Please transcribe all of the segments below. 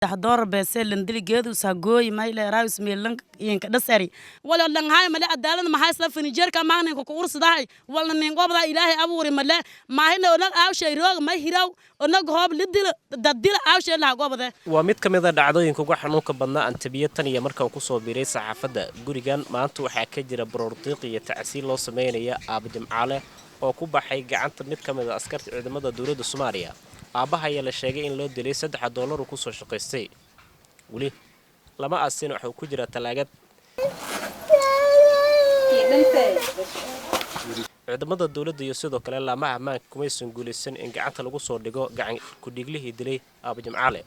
دور بسل ندلي جدو ساقوي ما إلى رايس ميلان ينكدسري ولا لنهاي ملا عدالنا ما هاي سلف نيجر كمان كورس داعي ولا نقوم ذا إلهي أبوري ملا ما هنا ونق أو شيء روج ما هيراو ونق هاب لدل ددل أو شيء لا قوم ذا وميت كم إذا دعوين كوجا حنوك بنا أن تبيتن يا مركب كوسو بريس عفدا جوريجان ما أنتو حكجر برورتيق يتعسيل لو سمين يا أبو جمعة أو كوبا حيجي عن ميت كم إذا أسكرت عند مدى دولة الصومالية أباها يلا شيء إن لو دليل $1 وكوسو شقيستي وليه لما أصين وحو كجرة تلاجت ciidamada dawladda iyo sidoo kale laamaha ammaanka kumaysan guulaysan in gacanta lagu soo dhigo gacan ku dhiglihii dilay Abu Jimcaale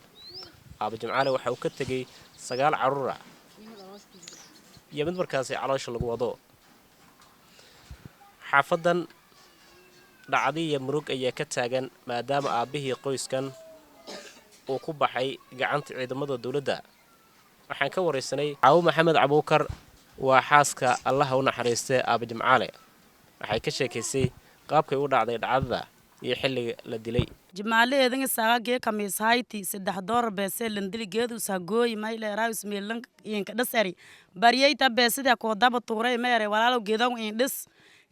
waxa uu ka tagay 9 caruur ah iyo mid markaasi caloosha lagu wado xaafadan dhacdiya murug ayaa ka taagan maadaama aabihii qoyskan uu ku baxay gacanta ciidamada dawladda waxaan ka wareysanay Caaw Maxamed Abuukar waa xaaska Allah u naxariistay Abu Jimcaale waxay ka sheekaysay qaabkay u dhacday dhacdada iyo xilliga la dilay Jimcaale eedan saagay kamiis hayti $3 beesel ndili geedu sagooy ma ila raayus meelan yinkadasari bariyayta beesida ko daba tuuray meeray walaalo geedan in dhis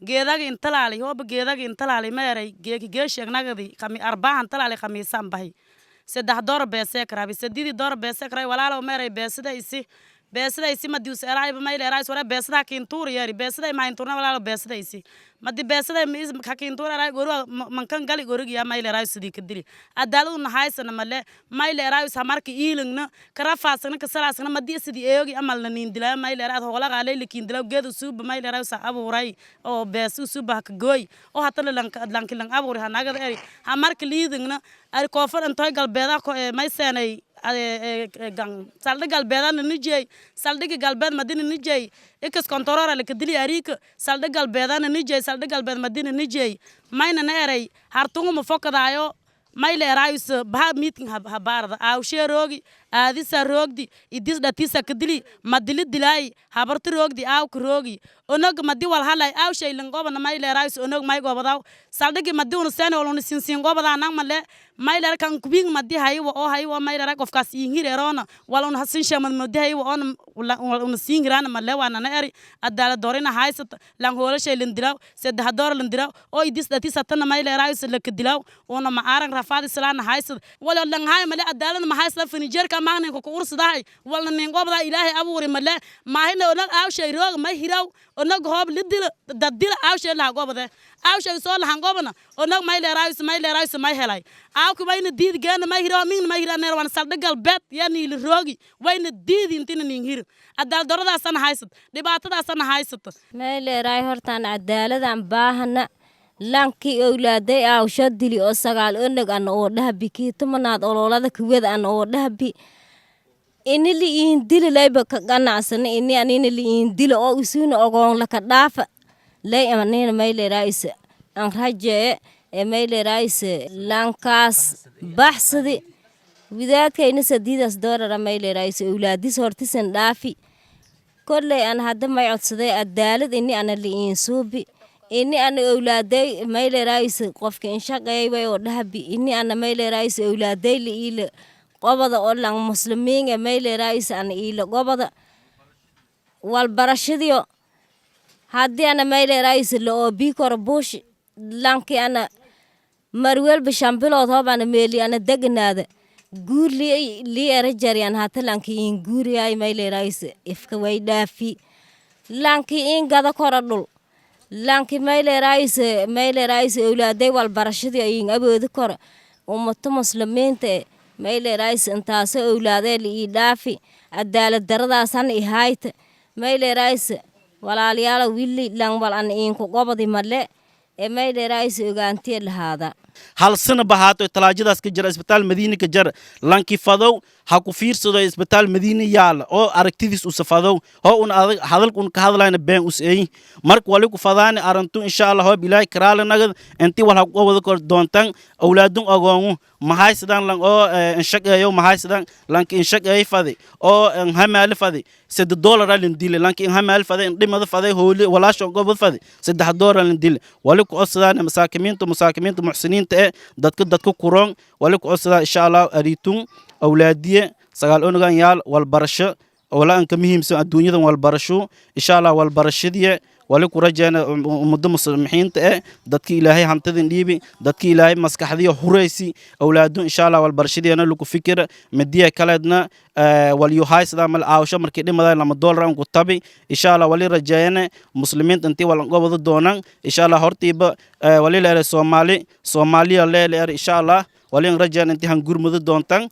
geedaga intalaali hoob geedaga intalaali meeray geesheegnagadi kami arbaahan talaali khamiisan bahay $3 beesek rabi $3 beesek ray walaalo meeray beesida isi madius eraay ma ila raayus wala beesida kintuur yari beesida ma intuurna walaalo beesida isi madi beesida mis ka kintuur eraay goru mankan gali gorigi ya ma ila raayus sidii kadili adaaladu nahaysana male ma ila raayus hamarka iilingna karafaasana ka salaasana madi sidii eeyogi amalna niindila ma ila raad hola qaalay likiindila geedu suub ma ila raayus abuuray oo beesu suuba ka gooy oo hatana lankilan abuuri hanagada eri hamarka liidingna ari koofar intoy galbeeda ko may seenay gang saldhiga galbeedana nijay saldhiga galbeed madina nijay ikas kontorora la kadili arika saldhiga galbeedana nijay saldhiga galbeed madina nijay mayna neeray hartungu ma fokadaayo mayle raayus bah meeting habarda aw sheerogi aadisa roogdi idis dhatisa kadili madili dilay habartu roogdi aw krogi onog madi wal halay aw shay langobana mayle raayus onog may gobadaw saldhigi madi unu seen olunu sinsin gobada nang male mayle kan kubing madi haywo oo haywo mayle ra qofkaas ingirerona walun hasin shaman madi haywo on singirana male wana na eri adala dorina haysat lang hola shay lindilaw $3 lindilaw oo idis dhatisa tan mayle raayus la kadilaw ona ma arang rafaad islaan haysat wala lang hay male adala ma haysat finijer maana ko kursi dahay wala ningobda ilaahay abuuri male maahina ona aw shay roog ma hiraw ona goob lidil dadil aw shay la gobada aw shay soo la hangobana ona mayle raayus may helay aw ku bayna diid geena ma hiraw min ma hiraw neer wan saldhigal bet yani li roogi wayna diid intina nin hir adal doradaasana haysat dhibaatadaasana haysat mayle raay hortaan cadaaladan baahana lanki awlaaday aw shadili oo 9 onag an oo dhahabi kiitumanaad ololada kuwada an oo dhahabi inili indili layba ka ganacsan inili indili oo isuuna ogoon la ka dhaafa lay amanina mayle raayis an raje mayle raayis lankaas baxsadi widaadkayna $3 mayle raayis awlaadis hortisan dhaafi kollay an hadda may codsaday adaalad ana liin suubi ini ana awlaaday mayle raayis qofka in shaqeeyay way oo dhahabi ini ana mayle raayis awlaaday liila qobada oo lang muslimiin mayle raayis ana ila qobada wal barashadiyo hadii ana mayle raayis la oo bi kor bush lanki ana marwel bishambilood hobana meeli ana degnaada guurli li erajarian hata lanki in guuriyay mayle raayis ifka way dhaafi lanki in gada koradul lanki mayle raayis awlaaday wal barashadii ay awoodi kor ummato muslimiinta mayle raayis intaas awlaaday li dhaafi cadaalad daradaasana ihayta mayle raayis walaaliyaal willi lang wal an in ku gobadi male mayle raayis ogaantii lahaada hal sana bahaato talaajadaas ka jira isbitaal Madiina ka jar lanki fadow ha ku fiirsado isbitaal Madiina yaal oo aragtidiis u safadow oo un hadal un ka hadlayna been us ay mark wali ku fadaani arantu insha Allah hoob ilaahay karaala nagad intii wal ha ku wada kor doontan awlaadun agoon ma haysadaan lang oo shaqeeyo ma haysadaan lanki in shaqeey fadi oo hamaal fadi $6 lindile lanki in hamaal fadi dhimada fadi hooli walaasho gobod fadi $6 lindile wali ku codsadaan masaakimiinta muxsiniinta dadka kuroon wali ku codsadaan insha Allah aritun awlaadiye sagaal onugan yaal walbarasho wala an ka muhiimsan adduunyada walbarasho insha Allah walbarashadii wali ku rajayna ummadda muslimiinta dadkii ilaahay hantidin dhiibi dadkii ilaahay maskaxdiyo huraysi awlaadu insha Allah walbarashadeena lagu fikir madiya kaleedna wal yuhay sida mal aawsho markii dhimada $2 aan ku tabi insha Allah wali rajayna muslimiinta intii wal gobado doonaan insha Allah hortiiba wali leeyahay Soomaaliya leeyahay insha Allah wali rajayna intii han gurmado doontaan